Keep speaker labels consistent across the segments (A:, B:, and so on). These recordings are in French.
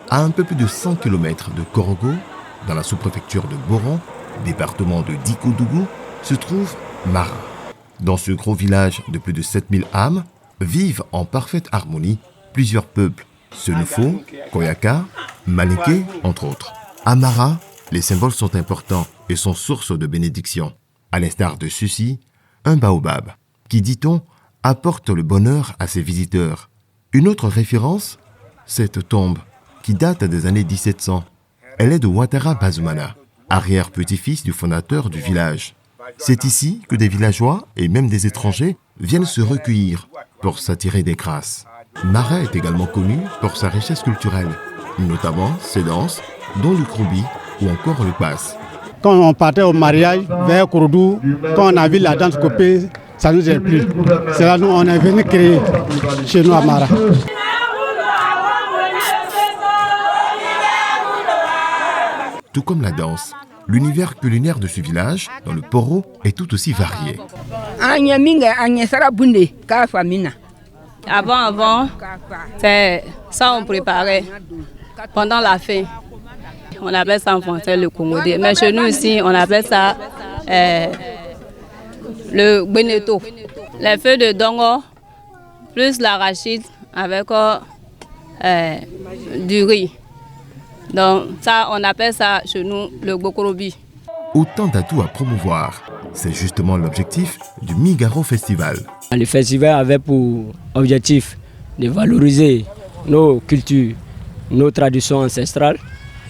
A: À un peu plus de 100 km de Korogo, dans la sous-préfecture de Boran, département de Dikodougou, se trouve Mara. Dans ce gros village de plus de 7000 âmes, vivent en parfaite harmonie plusieurs peuples, Senufo, Koyaka, Malinké, entre autres. À Mara, les symboles sont importants et sont source de bénédiction. À l'instar de ceci, un baobab, qui, dit-on, apporte le bonheur à ses visiteurs. Une autre référence, cette tombe, qui date des années 1700. Elle est de Ouattara Bazoumana, arrière-petit-fils du fondateur du village. C'est ici que des villageois et même des étrangers viennent se recueillir pour s'attirer des grâces. Mara est également connue pour sa richesse culturelle, notamment ses danses, dont le kroubi ou encore le passe.
B: Quand on partait au mariage vers Kouroudou, quand on a vu la danse copée, ça nous a plu. C'est là qu'on est venu créer chez nous à Mara.
A: Tout comme la danse, l'univers culinaire de ce village, dans le Poro, est tout aussi varié.
C: Avant, c'est ça on préparait pendant la fête. On appelle ça en français le Congodé. Mais chez nous ici, on appelle ça le Beneto. Les feuilles de dongo, plus l'arachide avec du riz. Donc ça, on appelle ça chez nous le Bokorobi.
A: Autant d'atouts à promouvoir. C'est justement l'objectif du Migaro Festival.
D: Le festival avait pour objectif de valoriser nos cultures, nos traditions ancestrales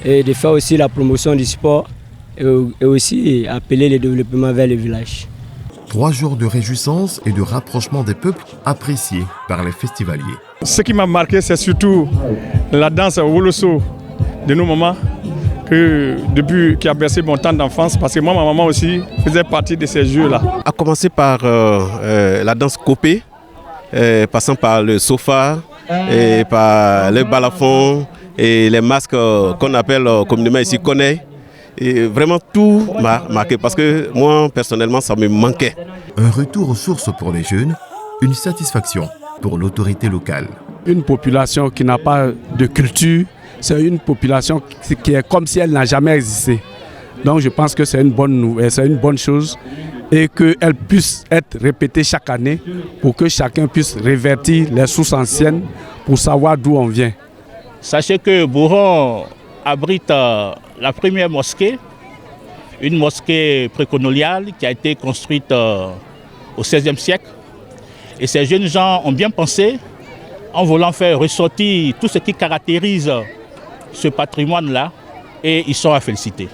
D: et de faire aussi la promotion du sport et aussi appeler le développement vers le village.
A: 3 jours de réjouissance et de rapprochement des peuples appréciés par les festivaliers.
E: Ce qui m'a marqué, c'est surtout la danse Woloso de nos mamans, qui a bercé mon temps d'enfance, parce que moi, ma maman aussi faisait partie de ces jeux-là.
F: A commencer par la danse copée, passant par le sofa, et par le balafon et les masques qu'on appelle communément ici Koné. Et vraiment tout m'a marqué parce que moi, personnellement, ça me manquait.
A: Un retour aux sources pour les jeunes, une satisfaction pour l'autorité locale.
B: Une population qui n'a pas de culture, c'est une population qui est comme si elle n'a jamais existé. Donc je pense que c'est une bonne nouvelle, c'est une bonne chose et qu'elle puisse être répétée chaque année pour que chacun puisse révertir les sources anciennes pour savoir d'où on vient.
G: Sachez que Boran abrite la première mosquée, une mosquée précoloniale qui a été construite au XVIe siècle. Et ces jeunes gens ont bien pensé, en voulant faire ressortir tout ce qui caractérise ce patrimoine-là, et ils sont à féliciter.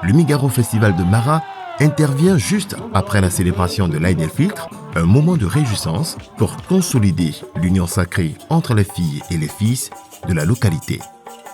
A: Le Migaro Festival de Mara intervient juste après la célébration de l'Aïd el-Fitr, un moment de réjouissance pour consolider l'union sacrée entre les filles et les fils de la localité.